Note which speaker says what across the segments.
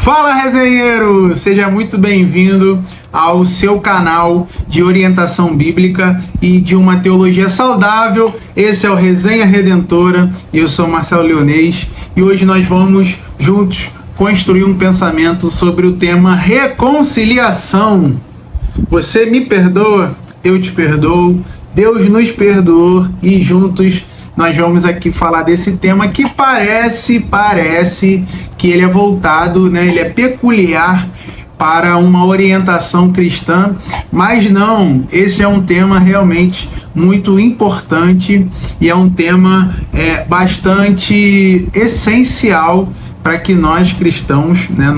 Speaker 1: Fala, resenheiro! Seja muito bem-vindo ao seu canal de orientação bíblica e de uma teologia saudável. Esse é o Resenha Redentora e eu sou Marcelo Leonês e hoje nós vamos juntos construir um pensamento sobre o tema reconciliação. Você me perdoa, eu te perdoo, Deus nos perdoou e juntos nós vamos aqui falar desse tema que parece que ele é voltado, né? Ele é peculiar para uma orientação cristã, mas não, esse é um tema realmente muito importante e é um tema bastante essencial para que nós cristãos, né,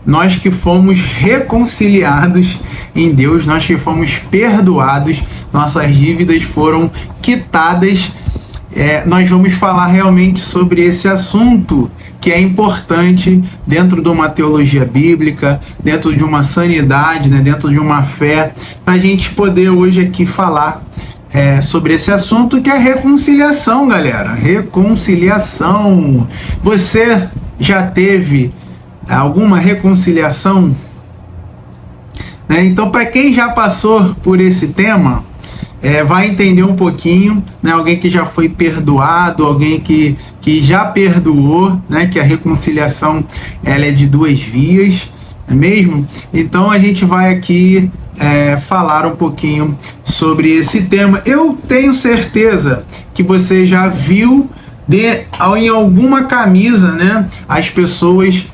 Speaker 1: nós que fomos reconciliados em Deus, nós que fomos perdoados, nossas dívidas foram quitadas, nós vamos falar realmente sobre esse assunto que é importante dentro de uma teologia bíblica, dentro de uma sanidade, né, dentro de uma fé, para a gente poder hoje aqui falar sobre esse assunto que é reconciliação, galera. Reconciliação. Você já teve alguma reconciliação? Então, para quem já passou por esse tema, vai entender um pouquinho, né? Alguém que já foi perdoado, alguém que já perdoou, né? Que a reconciliação ela é de duas vias, não é mesmo? Então a gente vai aqui falar um pouquinho sobre esse tema. Eu tenho certeza que você já viu em alguma camisa, né? As pessoas,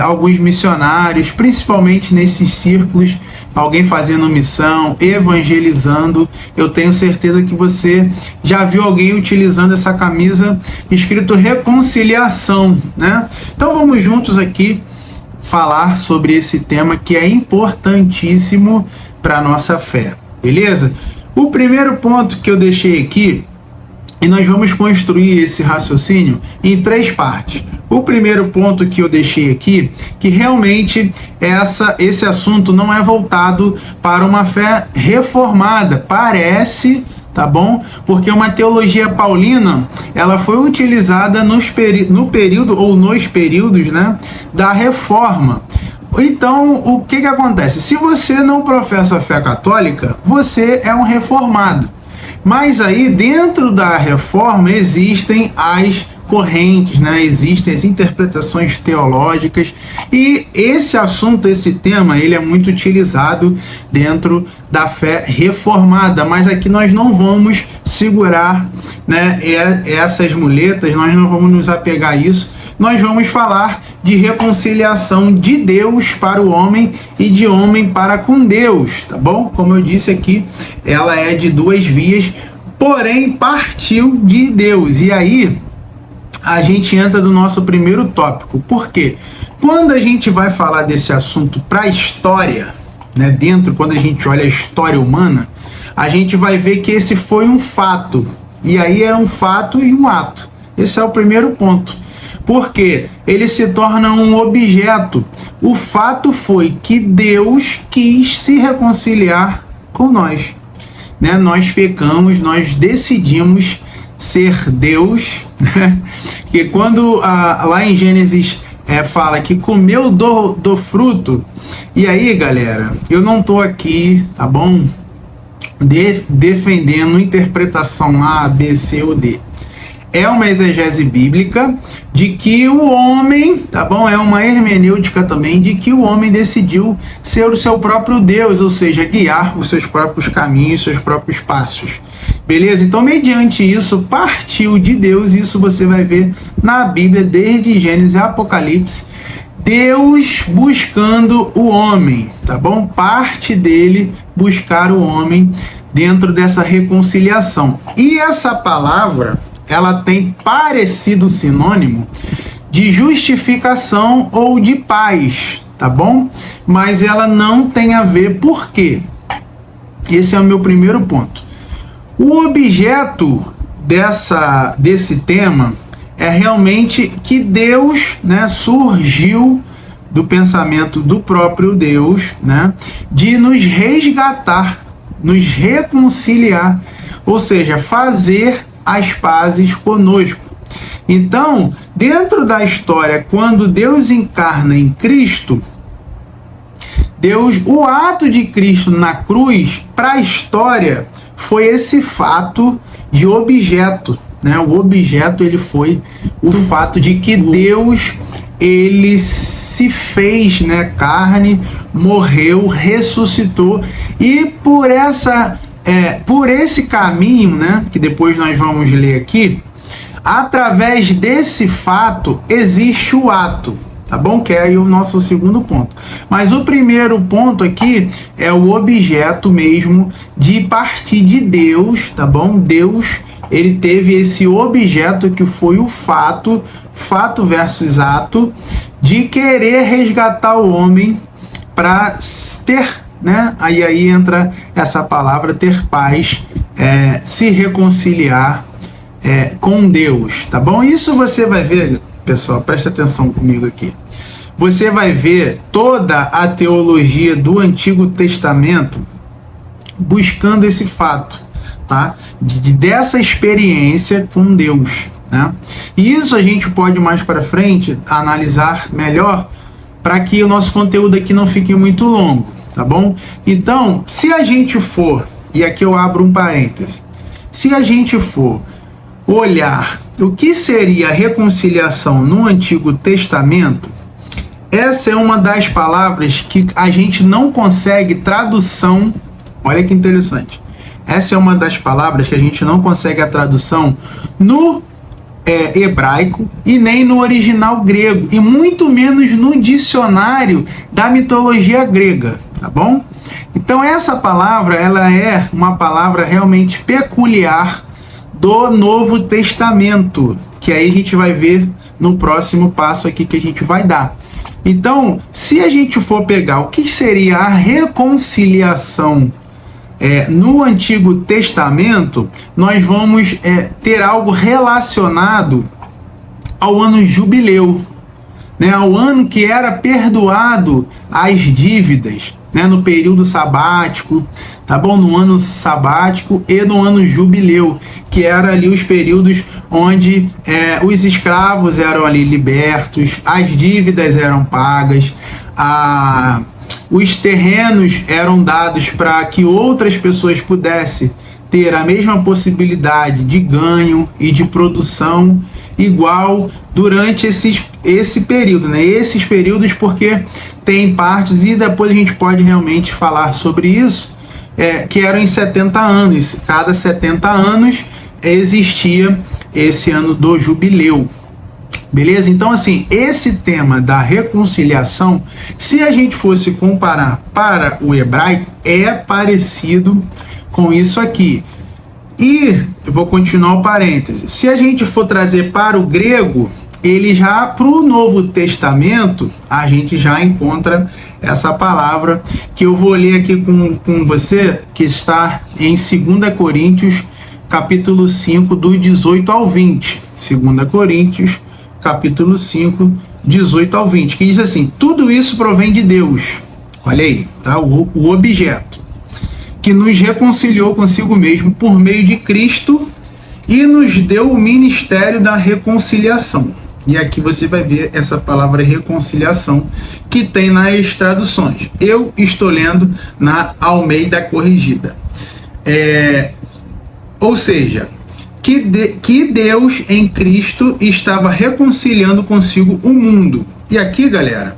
Speaker 1: alguns missionários, principalmente nesses círculos, alguém fazendo missão, evangelizando. Eu tenho certeza que você já viu alguém utilizando essa camisa escrito reconciliação, né? Então vamos juntos aqui falar sobre esse tema que é importantíssimo para a nossa fé, beleza? O primeiro ponto que eu deixei aqui, e nós vamos construir esse raciocínio em três partes. O primeiro ponto que eu deixei aqui, que realmente esse assunto não é voltado para uma fé reformada, parece, tá bom? Porque uma teologia paulina, ela foi utilizada no período ou nos períodos, né, da reforma. Então, o que acontece? Se você não professa a fé católica, você é um reformado. Mas aí, dentro da reforma, existem as correntes, né? Existem as interpretações teológicas, e esse assunto, esse tema, ele é muito utilizado dentro da fé reformada, mas aqui nós não vamos segurar, né, essas muletas, nós não vamos nos apegar a isso. Nós vamos falar de reconciliação de Deus para o homem e de homem para com Deus, tá bom? Como eu disse aqui, ela é de duas vias, porém partiu de Deus. E aí a gente entra no nosso primeiro tópico. Por quê? Quando a gente vai falar desse assunto para a história, né, quando a gente olha a história humana, a gente vai ver que esse foi um fato. E aí é um fato e um ato. Esse é o primeiro ponto. Porque ele se torna um objeto. O fato foi que Deus quis se reconciliar com nós, né? Nós pecamos, nós decidimos ser Deus, né? Que quando lá em Gênesis fala que comeu do fruto, e aí, galera, eu não tô aqui, tá bom, defendendo interpretação A, B, C ou D. É uma exegese bíblica de que o homem, tá bom? É uma hermenêutica também de que o homem decidiu ser o seu próprio Deus, ou seja, guiar os seus próprios caminhos, seus próprios passos. Beleza? Então, mediante isso, partiu de Deus, isso você vai ver na Bíblia, desde Gênesis a Apocalipse, Deus buscando o homem, tá bom? Parte dele buscar o homem dentro dessa reconciliação. E essa palavra, ela tem parecido sinônimo de justificação ou de paz, tá bom? Mas ela não tem a ver. Por quê? Esse é o meu primeiro ponto. O objeto desse tema é realmente que Deus, né, surgiu do pensamento do próprio Deus, né, de nos resgatar, nos reconciliar, ou seja, fazer as pazes conosco. Então, dentro da história, quando Deus encarna em Cristo, o ato de Cristo na cruz, para a história, foi esse fato de objeto, né? O objeto, ele foi o fato de que Deus, ele se fez, né, carne, morreu, ressuscitou, e por esse caminho, né, que depois nós vamos ler aqui, através desse fato existe o ato, tá bom? Que é aí o nosso segundo ponto. Mas o primeiro ponto aqui é o objeto mesmo de partir de Deus, tá bom? Deus, ele teve esse objeto que foi o fato versus ato, de querer resgatar o homem para ter, né? Aí entra essa palavra, ter paz, se reconciliar com Deus, tá bom? Isso você vai ver, pessoal, presta atenção comigo aqui. Você vai ver toda a teologia do Antigo Testamento buscando esse fato, tá? Dessa experiência com Deus, né? E isso a gente pode mais para frente analisar melhor para que o nosso conteúdo aqui não fique muito longo, tá bom? Então, se a gente for, e aqui eu abro um parêntese, se a gente for olhar o que seria a reconciliação no Antigo Testamento, essa é uma das palavras que a gente não consegue tradução. Olha que interessante. Essa é uma das palavras que a gente não consegue a tradução no hebraico e nem no original grego, e muito menos no dicionário da mitologia grega, tá bom? Então essa palavra, ela é uma palavra realmente peculiar do Novo Testamento, que aí a gente vai ver no próximo passo aqui que a gente vai dar. Então, se a gente for pegar o que seria a reconciliação no Antigo Testamento, nós vamos ter algo relacionado ao ano jubileu, né? Ao ano que era perdoado as dívidas, né? No período sabático, tá bom? No ano sabático e no ano jubileu, que era ali os períodos onde os escravos eram ali libertos, as dívidas eram pagas, os terrenos eram dados para que outras pessoas pudessem ter a mesma possibilidade de ganho e de produção igual durante esse período, né? Esses períodos, porque tem partes, e depois a gente pode realmente falar sobre isso, que eram em 70 anos. Cada 70 anos existia esse ano do jubileu. Beleza? Então, assim, esse tema da reconciliação, se a gente fosse comparar para o hebraico, é parecido com isso aqui. E eu vou continuar o parêntese. Se a gente for trazer para o grego, ele já, para o Novo Testamento, a gente já encontra essa palavra que eu vou ler aqui com você, que está em 2 Coríntios, capítulo 5, do 18 ao 20. 2 Coríntios, capítulo 5, 18 ao 20, que diz assim: tudo isso provém de Deus. Olha aí, tá? O objeto que nos reconciliou consigo mesmo por meio de Cristo e nos deu o ministério da reconciliação. E aqui você vai ver essa palavra reconciliação que tem nas traduções. Eu estou lendo na Almeida Corrigida. Ou seja, que Deus em Cristo estava reconciliando consigo o mundo. E aqui, galera,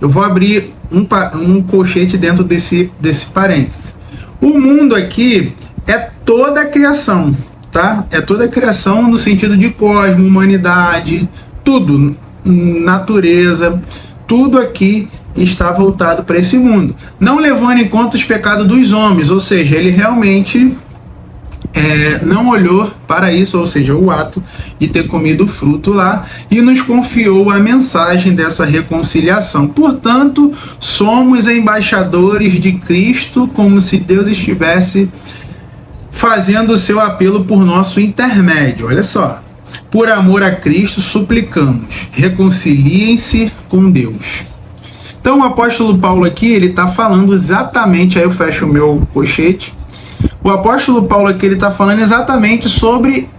Speaker 1: eu vou abrir um colchete dentro desse parêntese. O mundo aqui é toda a criação, tá? É toda a criação no sentido de cosmos, humanidade, tudo, natureza, tudo aqui está voltado para esse mundo. Não levando em conta os pecados dos homens, ou seja, ele realmente não olhou para isso, ou seja, o ato de ter comido o fruto lá, e nos confiou a mensagem dessa reconciliação. Portanto, somos embaixadores de Cristo, como se Deus estivesse fazendo o seu apelo por nosso intermédio. Olha só. Por amor a Cristo, suplicamos, reconciliem-se com Deus. Então, o apóstolo Paulo aqui, ele está falando exatamente, aí eu fecho o meu colchete, o O apóstolo Paulo aqui, ele está falando exatamente sobre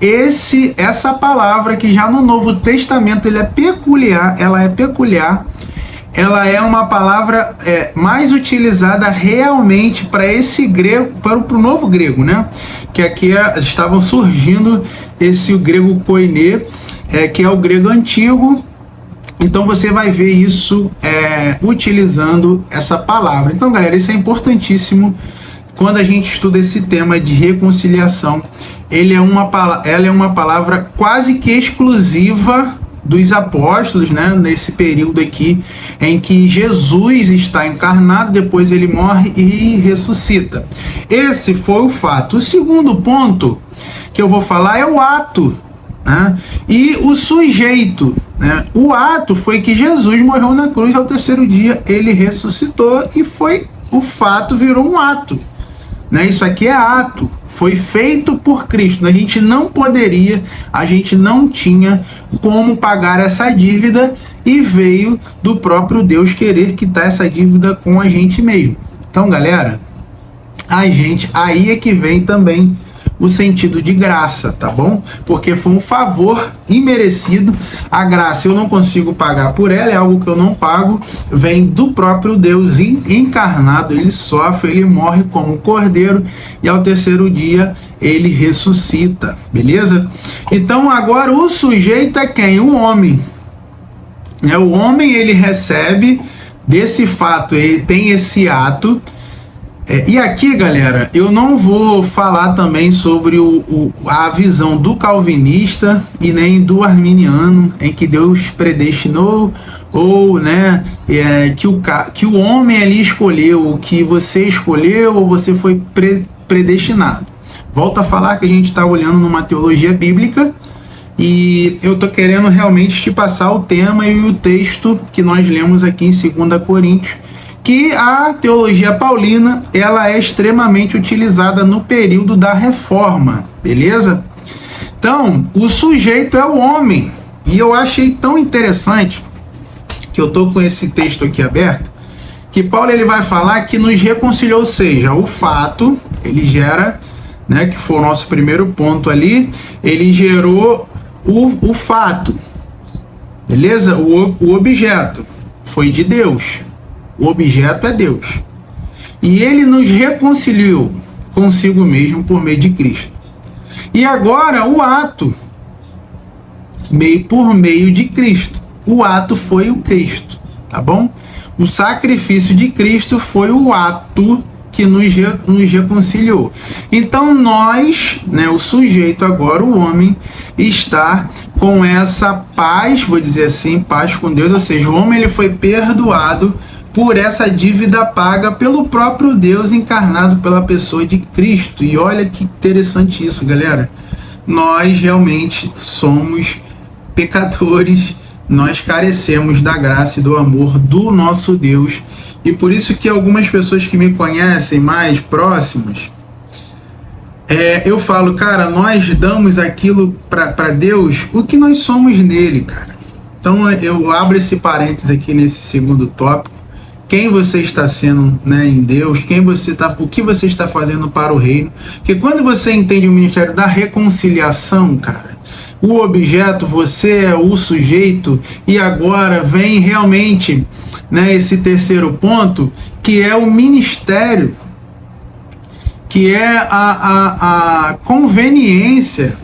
Speaker 1: essa palavra que já no Novo Testamento ela é peculiar, ela é uma palavra mais utilizada realmente para esse grego, para o novo grego, né? Que aqui estavam surgindo esse grego koiné, que é o grego antigo. Então você vai ver isso utilizando essa palavra. Então, galera, isso é importantíssimo quando a gente estuda esse tema de reconciliação. Ela é uma palavra quase que exclusiva dos apóstolos, né, nesse período aqui em que Jesus está encarnado, depois ele morre e ressuscita. Esse foi o fato. O segundo ponto que eu vou falar é o ato, né, e o sujeito, né? O ato foi que Jesus morreu na cruz, ao terceiro dia ele ressuscitou, e o fato virou um ato, né? Isso aqui é ato, foi feito por Cristo. A gente não tinha como pagar essa dívida, e veio do próprio Deus querer quitar essa dívida com a gente mesmo. Então, galera, aí é que vem também o sentido de graça, tá bom? Porque foi um favor imerecido. A graça eu não consigo pagar por ela, é algo que eu não pago, vem do próprio Deus encarnado, ele sofre, ele morre como cordeiro, e ao terceiro dia ele ressuscita, beleza? Então agora o sujeito é quem? O homem. O homem, ele recebe desse fato, ele tem esse ato. E aqui, galera, eu não vou falar também sobre a visão do calvinista e nem do arminiano, em que Deus predestinou, ou, né, que o homem ali escolheu, que você escolheu, ou você foi predestinado. Volto a falar que a gente está olhando numa teologia bíblica, e eu estou querendo realmente te passar o tema e o texto que nós lemos aqui em 2 Coríntios, que a teologia paulina ela é extremamente utilizada no período da Reforma, beleza? Então, o sujeito é o homem, e eu achei tão interessante que eu estou com esse texto aqui aberto, que Paulo ele vai falar que nos reconciliou, ou seja, o fato, ele gera, né, que foi o nosso primeiro ponto ali, ele gerou o fato, beleza? O objeto foi de Deus. O objeto é Deus. E ele nos reconciliou consigo mesmo por meio de Cristo. E agora o ato, por meio de Cristo. O ato foi o Cristo, tá bom? O sacrifício de Cristo foi o ato que nos reconciliou. Então nós, né, o sujeito agora, o homem, está com essa paz, vou dizer assim, paz com Deus, ou seja, o homem ele foi perdoado por essa dívida paga pelo próprio Deus encarnado pela pessoa de Cristo. E olha que interessante isso, galera. Nós realmente somos pecadores, nós carecemos da graça e do amor do nosso Deus. E por isso que algumas pessoas que me conhecem mais próximas, eu falo, cara, nós damos aquilo para Deus o que nós somos nele, cara. Então eu abro esse parênteses aqui nesse segundo tópico. Quem você está sendo, né, em Deus, o que você está fazendo para o reino. Porque quando você entende o ministério da reconciliação, cara, o objeto, você é o sujeito, e agora vem realmente, né, esse terceiro ponto, que é o ministério, que é a conveniência,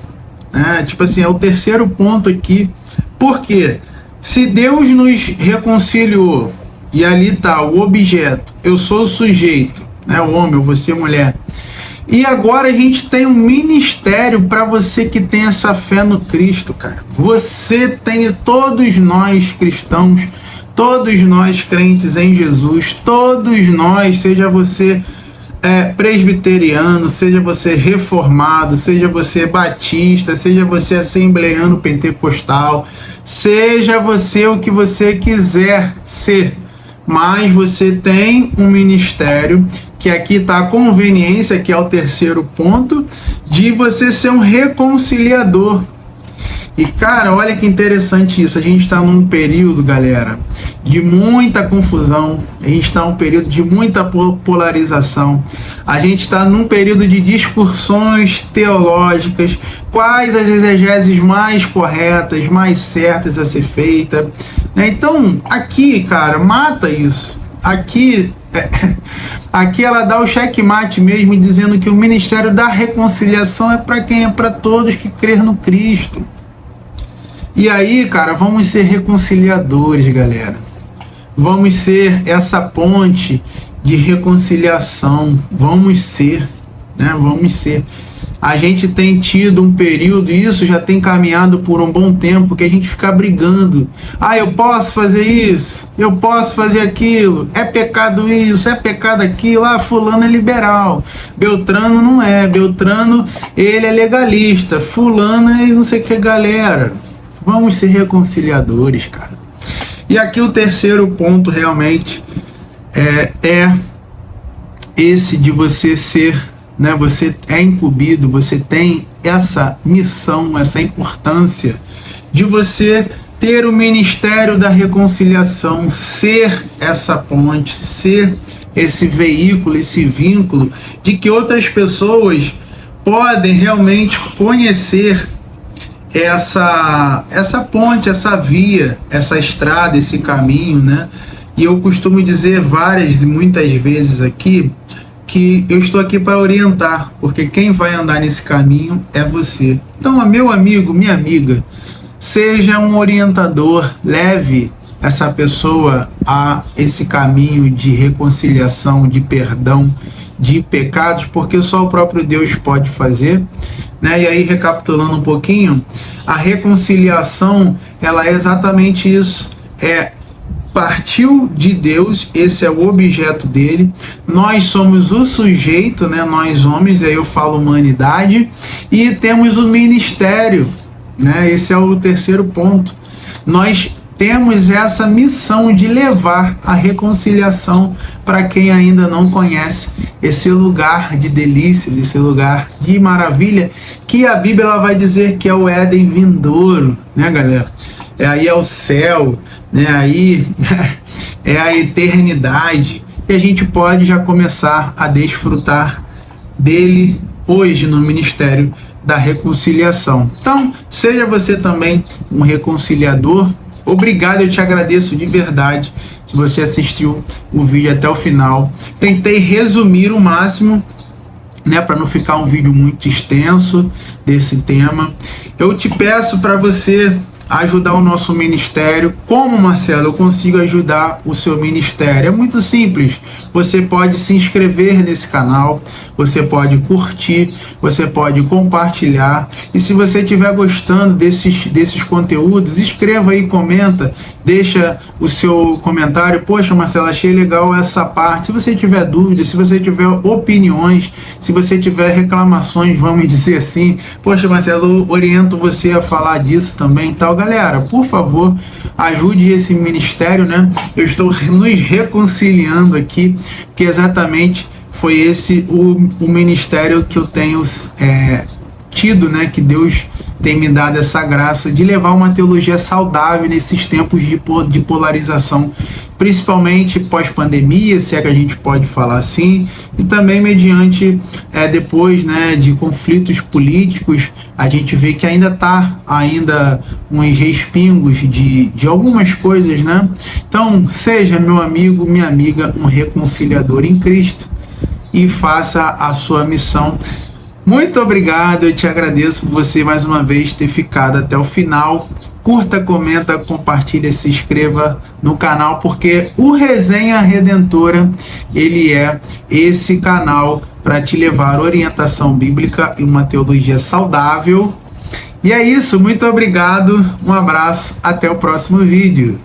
Speaker 1: né? Tipo assim, é o terceiro ponto aqui. Por quê? Se Deus nos reconciliou, e ali está o objeto, eu sou o sujeito, né, o homem, ou você mulher, e agora a gente tem um ministério para você que tem essa fé no Cristo, cara. Você tem, todos nós cristãos, todos nós crentes em Jesus, todos nós, seja você presbiteriano, seja você reformado, seja você batista, seja você assembleano pentecostal, seja você o que você quiser ser, mas você tem um ministério, que aqui está a conveniência, que é o terceiro ponto, de você ser um reconciliador. E, cara, olha que interessante isso. A gente está num período, galera, de muita confusão. A gente está num período de muita polarização. A gente está num período de discussões teológicas. Quais as exegeses mais corretas, mais certas a ser feita. Então, aqui, cara, mata isso. Aqui ela dá o checkmate mesmo, dizendo que o ministério da reconciliação é para quem? É para todos que crer no Cristo. E aí, cara, vamos ser reconciliadores, galera. Vamos ser essa ponte de reconciliação. Vamos ser, né? Vamos ser. A gente tem tido um período, e isso já tem caminhado por um bom tempo, que a gente fica brigando. Ah, eu posso fazer isso, eu posso fazer aquilo, é pecado isso, é pecado aquilo, ah, fulano é liberal, Beltrano não é, Beltrano ele é legalista, fulano é não sei o que, galera. Vamos ser reconciliadores, cara. E aqui o terceiro ponto realmente é esse de você ser, né? Você é incumbido, você tem essa missão, essa importância de você ter o ministério da reconciliação, ser essa ponte, ser esse veículo, esse vínculo de que outras pessoas podem realmente conhecer essa ponte, essa via, essa estrada, esse caminho, né? E eu costumo dizer várias e muitas vezes aqui que eu estou aqui para orientar, porque quem vai andar nesse caminho é você. Então, meu amigo, minha amiga, seja um orientador, leve essa pessoa a esse caminho de reconciliação, de perdão, de pecados, porque só o próprio Deus pode fazer, né? E aí, recapitulando um pouquinho, a reconciliação, ela é exatamente isso, partiu de Deus, esse é o objeto dele, nós somos o sujeito, né? Nós homens, aí eu falo humanidade, e temos o ministério, né? Esse é o terceiro ponto. Nós temos essa missão de levar a reconciliação para quem ainda não conhece esse lugar de delícias, esse lugar de maravilha, que a Bíblia ela vai dizer que é o Éden vindouro, né, galera? Aí é o céu, né? Aí é a eternidade, e a gente pode já começar a desfrutar dele hoje no ministério da reconciliação. Então, seja você também um reconciliador. Obrigado, eu te agradeço de verdade se você assistiu o vídeo até o final. Tentei resumir o máximo, né, para não ficar um vídeo muito extenso desse tema. Eu te peço para você ajudar o nosso ministério. Como, Marcelo, eu consigo ajudar o seu ministério? É muito simples. Você pode se inscrever nesse canal, você pode curtir, você pode compartilhar. E se você estiver gostando desses conteúdos, escreva aí, comenta, deixa o seu comentário. Poxa, Marcelo, achei legal essa parte. Se você tiver dúvidas, se você tiver opiniões, se você tiver reclamações, vamos dizer assim, poxa, Marcelo, oriento você a falar disso também e tal. Galera, por favor, ajude esse ministério, né? Eu estou nos reconciliando aqui, que exatamente foi esse o ministério que eu tenho tido, né? Que Deus tem me dado essa graça de levar uma teologia saudável nesses tempos de polarização, principalmente pós-pandemia, se é que a gente pode falar assim, e também mediante depois, né, de conflitos políticos, a gente vê que ainda está uns respingos de algumas coisas, né? Então, seja, meu amigo, minha amiga, um reconciliador em Cristo e faça a sua missão. Muito obrigado, eu te agradeço por você mais uma vez ter ficado até o final. Curta, comenta, compartilha, se inscreva no canal, porque o Resenha Redentora, ele é esse canal para te levar orientação bíblica e uma teologia saudável. E é isso, muito obrigado, um abraço, até o próximo vídeo.